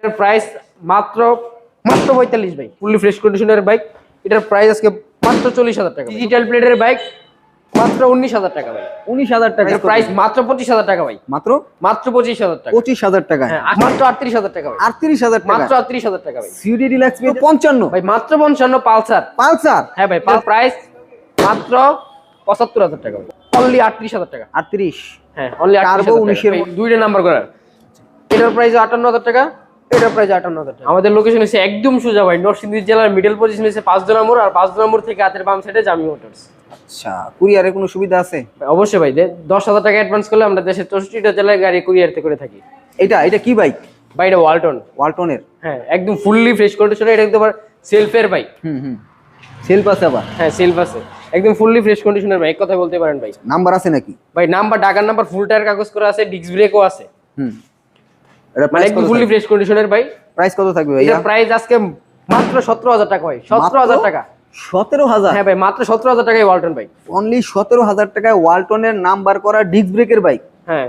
এটার প্রাইস মাত্র মাত্র 45 ভাই, ফুললি ফ্রেশ কন্ডিশনের বাইক। এটার প্রাইস আজকে মাত্র 40,000 টাকা। ডিজিটাল প্লেটের বাইক মাত্র 19,000 টাকা ভাই। 19,000 টাকা প্রাইস মাত্র 25,000 টাকা ভাই। মাত্র মাত্র 25,000 টাকা। 25,000 টাকা। হ্যাঁ, মাত্র 38,000 টাকা ভাই। 38,000 টাকা। মাত্র 38,000 টাকা ভাই। সিডি ডিলাক্স 55 ভাই, মাত্র 55 পালসার। পালসার হ্যাঁ ভাই, প্রাইস মাত্র 75,000 টাকা ভাই। অনলি 38,000 টাকা। 38। হ্যাঁ, অনলি 38,000 টাকা। দুইটা নাম্বার করার। এটার প্রাইস 58,000 টাকা, এটার প্রাইস 58,000 টাকা। আমাদের লোকেশন হচ্ছে একদম সোজা ভাই, নরসিংদী জেলার মিডল পজিশন হচ্ছে 5 মোড়, আর 5 মোড় থেকে হাতের বাম সাইডে জামি মোটরস। আচ্ছা, কুরিয়ারের কোনো সুবিধা আছে? অবশ্যই ভাই, 10,000 টাকা অ্যাডভান্স করলে আমরা দেশের 64টা জেলায় গাড়ি কুরিয়ারতে করে থাকি। এটা কি বাইক? ভাই, এটা ওয়ালটন। ওয়ালটনের? হ্যাঁ, একদম ফুললি ফ্রেশ কন্ডিশনে। এটা একদম সেলফের বাইক। সেলফ আছে আবার? হ্যাঁ, সেলফ আছে, একদম ফুললি ফ্রেশ কন্ডিশনের বাইক। কথা বলতে পারেন ভাই। নাম্বার আছে নাকি? ভাই, নাম্বার, ঢাকার নাম্বার, ফুল টায়ার কাগজ করা আছে, ডিস্ক ব্রেকও আছে। এটা মানে একদম ফুললি ফ্রেশ কন্ডিশনের ভাই। প্রাইস কত থাকবে ভাই? এর প্রাইস আজকে মাত্র 17,000 টাকা ভাই। 17,000 টাকা। 17,000? হ্যাঁ ভাই, মাত্র 17,000 টাকায় ওয়ালটন বাইক। অনলি 17,000 টাকায় ওয়ালটনের নাম্বার করা ডিস্ক ব্রেকের বাইক। হ্যাঁ।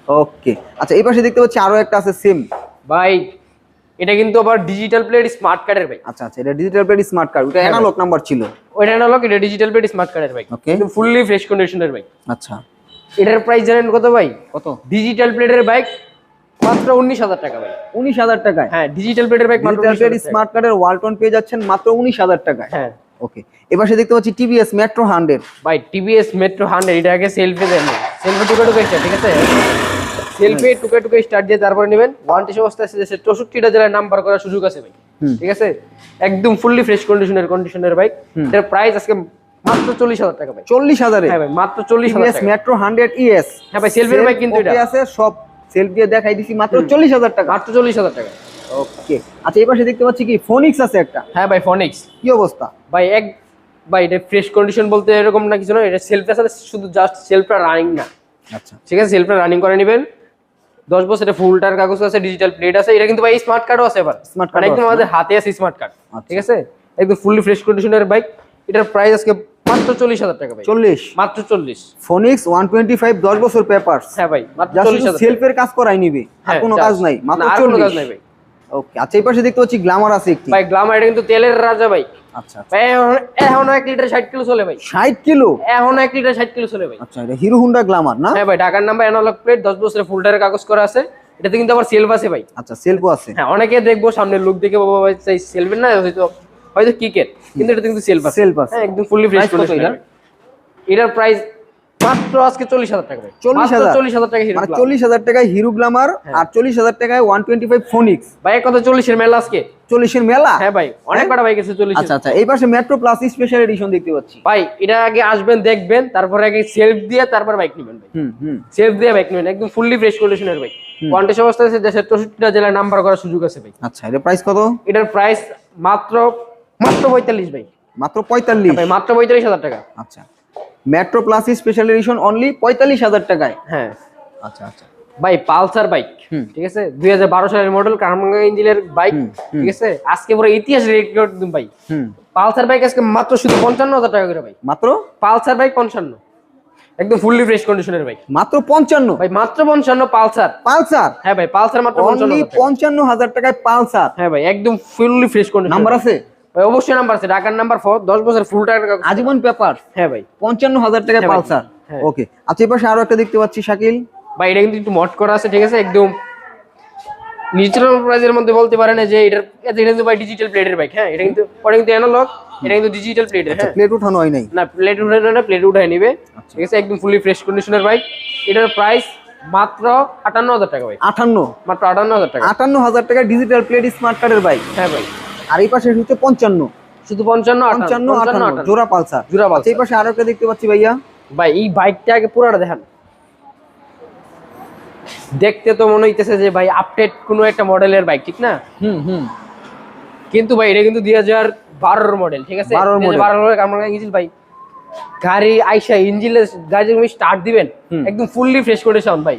ওকে, আচ্ছা এই পাশে দেখতে পাচ্ছি আরো একটা আছে সেম ভাই। এটা কিন্তু আবার ডিজিটাল প্লেট স্মার্ট কার্ডের বাইক। আচ্ছা, এটা ডিজিটাল প্লেট স্মার্ট কার্ড। ওটা অ্যানালগ নাম্বার ছিল। ওইটা অ্যানালগ, এটা ডিজিটাল প্লেট স্মার্ট কার্ডের বাইক। একদম ফুললি ফ্রেশ কন্ডিশনের বাইক। আচ্ছা, এটার প্রাইস জানেন কত ভাই? কত? ডিজিটাল প্লেটের বাইক মাত্র 19,000 টাকা ভাই। 19,000 টাকায়? হ্যাঁ, ডিজিটাল প্লেটের বাইক মাত্র ডিজিটাল প্লেট স্মার্ট কার্ডের ওয়ালটন পেয়ে যাচ্ছেন মাত্র 19,000 টাকায়। হ্যাঁ। ওকে, এবার দেখতে পাচ্ছি টিভিএস মেট্রো 100। ভাই, টিভিএস মেট্রো 100 এটা আগে সেলফে দেন, সেলফে টুকে টুকে স্টার্ট, ঠিক আছে? সেলফে টুকে টুকে স্টার্ট দিয়ে তারপরে নেবেন। ওয়ারেন্টি অবস্থায় আছে, 64টা জেলায় নাম্বার করার সুযোগ আছে ভাই। ঠিক আছে, একদম ফুললি ফ্রেশ কন্ডিশনের বাইক। এর প্রাইস আজকে মাত্র 40,000 টাকা ভাই। 40,000? হ্যাঁ ভাই, মাত্র 40,000 টাকা। মেট্রো 100 ইএস। হ্যাঁ ভাই, সেলফের বাইক কিন্তু এটা আছে, সব সেলফ দিয়ে দেখাই দিছি, মাত্র 40,000 টাকা। মাত্র 40,000 টাকা। ওকে, আচ্ছা এই পাশে দেখতে পাচ্ছি কি ফোনিক্স আছে একটা। হ্যাঁ ভাই, ফোনিক্স। কি অবস্থা ভাই? ভাই, এটা ফ্রেশ কন্ডিশন বলতে এরকম না কিছু না, এটা সেলফের সাথে শুধু জাস্ট সেলফটা রানিং না। আচ্ছা, ঠিক আছে, সেলফটা রানিং করে নেবেন। 10 বছরের ফুল টায়ার কাগজ আছে, ডিজিটাল প্লেট আছে। এটা কিন্তু ভাই স্মার্ট কার্ডও আছে। এবার স্মার্ট কার্ড একদম আমাদের হাতে আছে, স্মার্ট কার্ড। ঠিক আছে, একদম ফুললি ফ্রেশ কন্ডিশনের বাইক। এটার প্রাইস আজকে মাত্র 40,000 টাকা ভাই। 40? মাত্র 40। ফোনিক্স 125, 10 বছর পেপারস। হ্যাঁ ভাই, মাত্র জাস্ট 40,000 সেলফের কাজ করাই নিবে, আর কোনো কাজ নাই, মাত্র 40। কাজ নাই ভাই। ওকে, আচ্ছা এই পাশে দেখতে পাচ্ছি গ্ল্যামার আছে একটি। ভাই, গ্ল্যামার এটা কিন্তু তেলের রাজা ভাই। আচ্ছা, ভাই, এখন 1 লিটার 60 কিলো চলে ভাই। 60 কিলো? এখন 1 লিটার 60 কিলো চলে ভাই। আচ্ছা, এটা হিরো হোন্ডা গ্ল্যামার না? হ্যাঁ ভাই, ঢাকার নাম্বার, অ্যানালগ প্লেট, 10 বছরের ফুল টায়ার কাগজ করা আছে। এটাতে কিন্তু আবার সেলফ আছে ভাই। আচ্ছা, সেলফও আছে? হ্যাঁ, অনেকে দেখবো সামনের লুক দেখে বাবা ভাই চাই সেলফের না, হয়তো কিকের, কিন্তু এটা কিন্তু সেলফ আছে। সেলফ আছে, হ্যাঁ, একদম ফুললি ফ্রেশ কন্ডিশন। এটার প্রাইস মাত্র আজকে 40,000 টাকা ভাই। 40,000? 40,000 টাকা হিরো, মানে 40,000 টাকায় হিরো গ্ল্যামার, আর 40,000 টাকায় 125 ফোনিক্স। ভাই, কত 40 এর মেলা আজকে? 40 এর মেলা? হ্যাঁ ভাই, অনেক কটা বাইক আছে 40। আচ্ছা, এই পাশে মেট্রো প্লাস স্পেশাল এডিশন দেখতে পাচ্ছি। ভাই, এটা আগে আসবেন, দেখবেন, তারপরে আগে সেলফ দিয়ে তারপর বাইক নেবেন ভাই। সেলফ দিয়ে বাইক নেবেন, একদম ফুললি ফ্রেশ কন্ডিশনের বাইক। ওয়ারেন্টি অবস্থায় আছে, দেশের 64টা জেলায় নাম্বার করার সুযোগ আছে ভাই। আচ্ছা, এর প্রাইস কত? এটার প্রাইস মাত্র 45 ভাই। মাত্র 45? ভাই, মাত্র 45,000 টাকা। আচ্ছা, metro plus special edition only 45,000 টাকায়? হ্যাঁ। আচ্ছা, ভাই, পালসার বাইক, ঠিক আছে, 2012 সালের মডেল, কার্মাঙ্গা ইঞ্জিনের বাইক। ঠিক আছে, আজকে পুরো ইতিহাস রেকর্ড দিন ভাই। পালসার বাইক আজকে মাত্র শুধু 55,000 টাকা করে ভাই। মাত্র? পালসার বাইক 55, একদম ফুললি ফ্রেশ কন্ডিশনের বাইক। মাত্র 55? ভাই, মাত্র 55 পালসার। পালসার? হ্যাঁ ভাই, পালসার মাত্র 55,000 টাকায় পালসার? হ্যাঁ ভাই, একদম ফুললি ফ্রেশ কন্ডিশন। নাম্বার আছে ভাই? অবশ্যই নাম্বার আছে, ঢাকার নাম্বার 4, 10 বছর ফুল টায়ার কাগজ, আজীবন পেপার। হ্যাঁ ভাই, 55,000 টাকায় পালসার। ওকে, আচ্ছা এই পাশে আরো একটা দেখতে পাচ্ছি শাকিল ভাই। এটা কিন্তু একটু মড করা আছে, ঠিক আছে, একদম ন্যাচারাল প্রাইজের মধ্যে বলতে পারেন যে এটা কিন্তু ভাই ডিজিটাল প্লেটের বাইক। হ্যাঁ, এটা কিন্তু অ্যানালগ, এটা কিন্তু ডিজিটাল প্লেটের। হ্যাঁ, প্লেট উঠানো হয় নাই? না, প্লেট উঠানো না, প্লেট উঠায় নিবে। ঠিক আছে, একদম ফুললি ফ্রেশ কন্ডিশনের বাইক। এটার প্রাইস মাত্র 58,000 টাকা ভাই। 58? মাত্র 58,000 টাকা। 58,000 টাকা ডিজিটাল প্লেট স্মার্ট কার্ডের বাইক? হ্যাঁ ভাই। আর এই পাশে হচ্ছে 55? শুধু 55 জোড়া পালসার। জোড়া পালসার। এই পাশে আরো একটা দেখতে পাচ্ছি ভাইয়া। ভাই, এই বাইকটা আগে পুরাটা দেখান। দেখতে তো মনে হইতেছে যে ভাই আপডেট কোনো একটা মডেলের বাইক, ঠিক না? কিন্তু ভাই, এটা কিন্তু 2012 মডেল। ঠিক আছে, 2012 মডেল কার্মাঙ্গা ইঞ্জিন ভাই। গাড়ি আইসা ইঞ্জিনে গাড়ি যখন স্টার্ট দিবেন, একদম ফুললি ফ্রেশ করে সাউন্ড ভাই।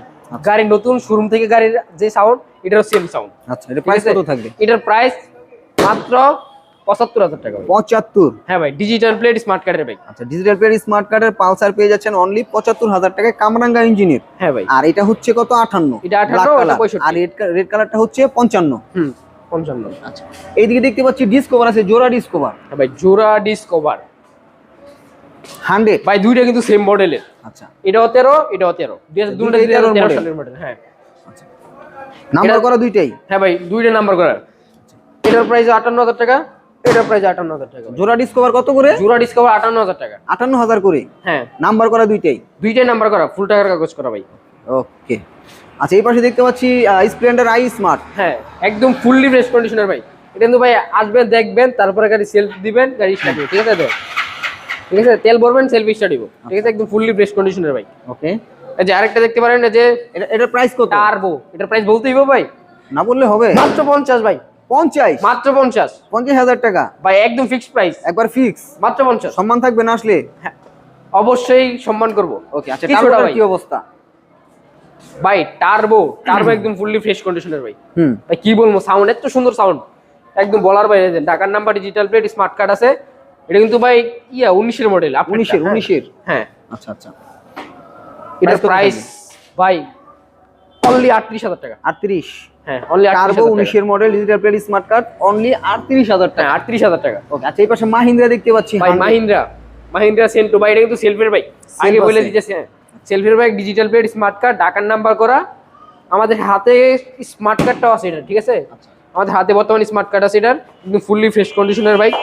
গাড়ি নতুন শোরুম থেকে গাড়ির যে সাউন্ড, এটারও সেম সাউন্ড। আচ্ছা, এর প্রাইস কত থাকবে? এটার প্রাইস মাত্র ৭৫,০০০ টাকা ভাই। ৭৫। হ্যাঁ ভাই, ডিজিটাল প্লেট স্মার্ট কার্ডের বাইক। আচ্ছা, ডিজিটাল প্লেট স্মার্ট কার্ডের পালসার পেয়ে যাচ্ছেন অনলি ৭৫,০০০ টাকায়, কামরাঙ্গা ইঞ্জিনের। হ্যাঁ ভাই, আর এটা হচ্ছে কত? 58। এটা 58, Black ওটা color। 65। আর রেড কালারটা হচ্ছে 55। 55। আচ্ছা, এইদিকে দেখতে পাচ্ছি ডিসকভার আছে, জোড়া ডিসকভার। হ্যাঁ ভাই, জোড়া ডিসকভার 100। ভাই, দুইটা কিন্তু সেম মডেলের। আচ্ছা, এটাও 13, এটাও 13, দুটো 2013 model। সালের মডেল। হ্যাঁ আচ্ছা, নাম্বার করা দুইটাই। হ্যাঁ ভাই, দুইটা নাম্বার করা। এটার প্রাইস 58,০০০ টাকা, এটার প্রাইস 58,০০০ টাকা। জোড়া ডিসকভার কত করে? জোড়া ডিসকভার 58,০০০ টাকা। 58,000 করে। হ্যাঁ, নাম্বার করা দুইটাই। দুইটাই নাম্বার করা, ফুল টাকার কাগজ করা ভাই। ওকে। আচ্ছা, এই পাশে দেখতে পাচ্ছি স্প্লেন্ডার আই স্মার্ট। হ্যাঁ, একদম ফুললি ফ্রেশ কন্ডিশনার ভাই। এটা কিন্তু ভাই আসবেন, দেখবেন, তারপরে গাড়ি সেলফ দিবেন, গাড়ি স্টার্ট হবে। ঠিক আছে তো? ঠিক আছে, তেল ভরবেন, সেলফ স্টার্ট দিব। ঠিক আছে, একদম ফুললি ফ্রেশ কন্ডিশনার ভাই। ওকে। এই যে আরেকটা দেখতে পারেন, এই যে এটার প্রাইস কত? টার্বো। এটার প্রাইস বলতে হইব ভাই? না বললে হবে। মাত্র 50 ভাই। 50? মাত্র 50 50,000 টাকা ভাই, একদম ফিক্সড প্রাইস, একবার ফিক্স। মাত্র 50। সম্মান থাকবে না আসলে? হ্যাঁ, অবশ্যই সম্মান করব। ওকে। আচ্ছা, কিছুটা টার্বোটার ভাই। কি অবস্থা? ভাই টার্বো একদম ফুললি ফ্রেশ কন্ডিশনার ভাই। হুম। ভাই কি বলবো, সাউন্ড এত সুন্দর সাউন্ড, একদম বলার বাইরে। দেন ঢাকার number, digital plate, smart card আছে। এটা কিন্তু ভাই 19 এর মডেল। 19 এর। হ্যাঁ। আচ্ছা আচ্ছা। এটার প্রাইস ভাই অনলি 38,000 টাকা। 38? হ্যাঁ, অনলি টার্বো 38,000 19 এর model, digital plate smart card, only 38,000 টাকা। টাকা। 38,000 টাকা। ওকে। আচ্ছা, এই পাশে মাহিন্দ্রা দেখতে পাচ্ছি। ভাই মাহিন্দ্রা সেন্টো ভাই, এটা কিন্তু সেলফের বাইক। আগে বলে দিতেছে, সেলফের bike, digital plate, smart card, ঢাকার নাম্বার করা। আমাদের হাতে স্মার্ট কার্ডটাও আছে এটা। ঠিক আছে, আমাদের হাতে বর্তমানে স্মার্ট কার্ড আছে এটার, একদম ফুললি ফ্রেশ কন্ডিশনার বাইক।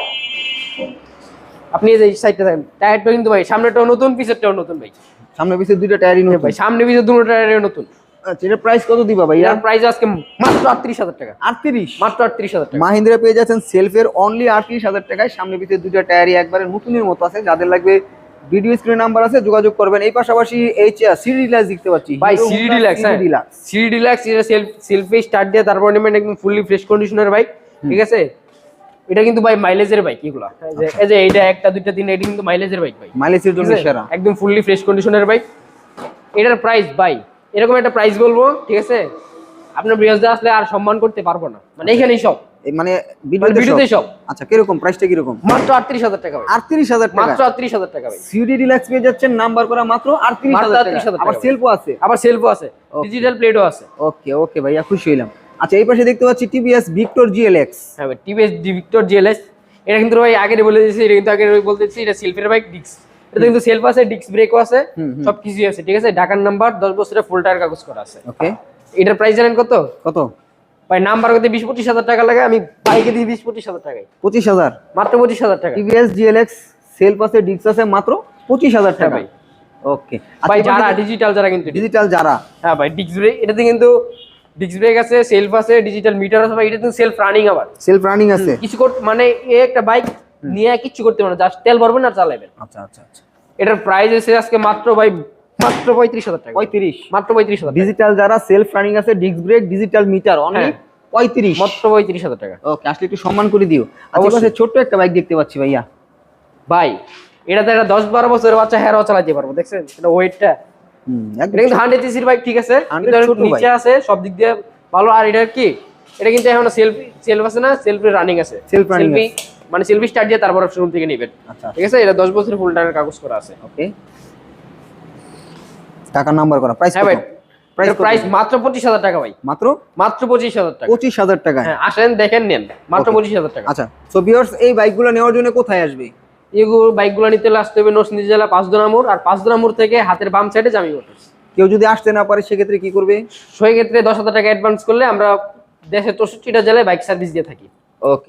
আপনি এই যে সাইডটা দেখেন, টায়ারটা কিন্তু ভাই সামনেটাও নতুন, পিছেরটাও নতুন ভাই। সামনে পিছে দুইটা টায়ারই নতুন ভাই, সামনে পিছে দুটো টায়ারই নতুন। আচ্ছা, এটার প্রাইস কত দিবা ভাই? এটার প্রাইস আজকে মাত্র 38,000 টাকা। 38? মাত্র 38,000 টাকা। মাহিন্দ্রা পেয়ে যাচ্ছেন সেলফের অনলি 38,000 টাকায়। সামনে পিছে দুইটা টায়ারই একবারে নতুনের মতো আছে। যাদের লাগবে ভিডিও স্ক্রিনে নাম্বার আছে, যোগাযোগ করবেন। এই পাশাপাশি এই সিডি ডিলাক্স দেখতে পাচ্ছি ভাই, সিডি ডিলাক্স। হ্যাঁ, সিডি ডিলাক্স, এটা সেলফে স্টার্ট দিয়ে তারপর নেবেন, একদম ফুললি ফ্রেশ কন্ডিশনার বাইক। ঠিক আছে, এটা কিন্তু ভাই মাইলেজের বাইক এগুলা। এই যে এইটা একটা দুইটা তিনটা, এটা কিন্তু মাইলেজের বাইক ভাই, মাইলেজের জন্য সেরা। একদম ফুললি ফ্রেশ কন্ডিশনার বাইক। এটার প্রাইস ভাই এরকম একটা প্রাইস বলবো, ঠিক আছে, আপনার বিয়াসে আসলে আর সম্মান করতে পারবো না, মানে এখানেই সব, মানে ভিডিওতে সব। আচ্ছা, কিরকম প্রাইসটা কিরকম? মাত্র 38,000 টাকা ভাই। 38,000 টাকা? মাত্র 38,000 টাকা ভাই। সিডি ডিলাক্স পেয়ে যাচ্ছেন নাম্বার করা মাত্র 38,000 টাকা। আবার সেলফও আছে? আবার সেলফও আছে, ডিজিটাল প্লেটও আছে। ওকে ওকে ভাইয়া, খুশি হইলাম। আচ্ছা, এই পাশে দেখতে পাচ্ছি টিভিএস ভিক্টর জিএলএক্স। হ্যাঁ ভাই, টিভিএস ভিক্টর জিএলএক্স। এটা কিন্তু ভাই আগে বলে দিয়েছি, এটা কিন্তু আগে বলতে দিচ্ছি, এটা সেলফের বাইক, ডিস্ক। এটা কিন্তু সেলফ আছে, ডিস্ক ব্রেকও আছে, সবকিছুই আছে। ঠিক আছে, ঢাকার নাম্বার, 10 বছরের ফুল টায়ার কাগজ করা আছে। ওকে। এটার প্রাইস জানেন কত? কত ভাই? নাম্বার করতে 20-25,000 টাকা লাগে, আমি বাইকে দিই 20-25,000 টাকায়। 25,000? মাত্র 25,000 টাকা। টিভিএস জিএলএক্স সেলফ আছে, ডিস্ক আছে, মাত্র 25,000 টাকা ভাই। ওকে ভাই যারা ডিজিটাল, যারা কিন্তু ডিজিটাল যারা। হ্যাঁ ভাই, ডিস্ক ব্রেক, এটাতে কিন্তু ডিস্ক ব্রেক আছে, সেলফ আছে, ডিজিটাল মিটার আছে ভাই। এটা কিন্তু সেলফ রানিং, আবার সেলফ রানিং আছে। কিছু করতে মানে একটা বাইক নিয়ে কিছু করতে পারে না, জাস্ট তেল ভরবেন আর চালাবেন। আচ্ছা আচ্ছা আচ্ছা। এটার প্রাইস আছে আজকে মাত্র ভাই মাত্র 35,000 টাকা। 35? মাত্র 35,000 ডিজিটাল যারা, সেলফ রানিং আছে, disc brake, digital meter, only 35? মাত্র 35,000 টাকা। ওকে, আসলে একটু সম্মান করে দিও। আচ্ছা, পাশে ছোট্ট একটা বাইক দেখতে পাচ্ছি ভাইয়া। ভাই এটাতে একটা 10-12 বছরের বাচ্চা হেরাও চালাতে পারবো, দেখছেন এটা ওয়েটটা। এটা কিন্তু 100 সিসির বাইক, ঠিক আছে, নিচে আছে, সব দিক দিয়ে ভালো। আর এটা কি, এটা কিন্তু এখন সেলফ আছে না, সেলফি রানিং আছে, সেলফি মানে সেলফি স্টার্ট দিয়ে তারপর শোরুম থেকে নেবেন। আচ্ছা, ঠিক আছে, এটা 10 বছরের ফুল টাকার কাগজ করা আছে। ওকে। টাকা নাম্বার করা। প্রাইস হ্যাঁ কত? ভাই, প্রাইস মাত্র 25,000 টাকা ভাই। মাত্র 25,000 টাকা। 25,000 টাকা? হ্যাঁ, আসেন দেখেন নেন, মাত্র 25,000 টাকা। আচ্ছা, সো ভিউয়ার্স, এই বাইকগুলো নেওয়ার জন্য কোথায় আসবে? এগুলো বাইকগুলো নিতে হলে আসতে হবে নরসিংদী জেলা 5 মোড়, আর 5 মোড় থেকে হাতের বাম সাইডে জামি মোটরস। কেউ যদি আসতে না পারে সেক্ষেত্রে কি করবে? সেই ক্ষেত্রে 10,000 টাকা অ্যাডভান্স করলে আমরা দেশের 64টা জেলায় বাইক সার্ভিস দিয়ে থাকি। ওকে।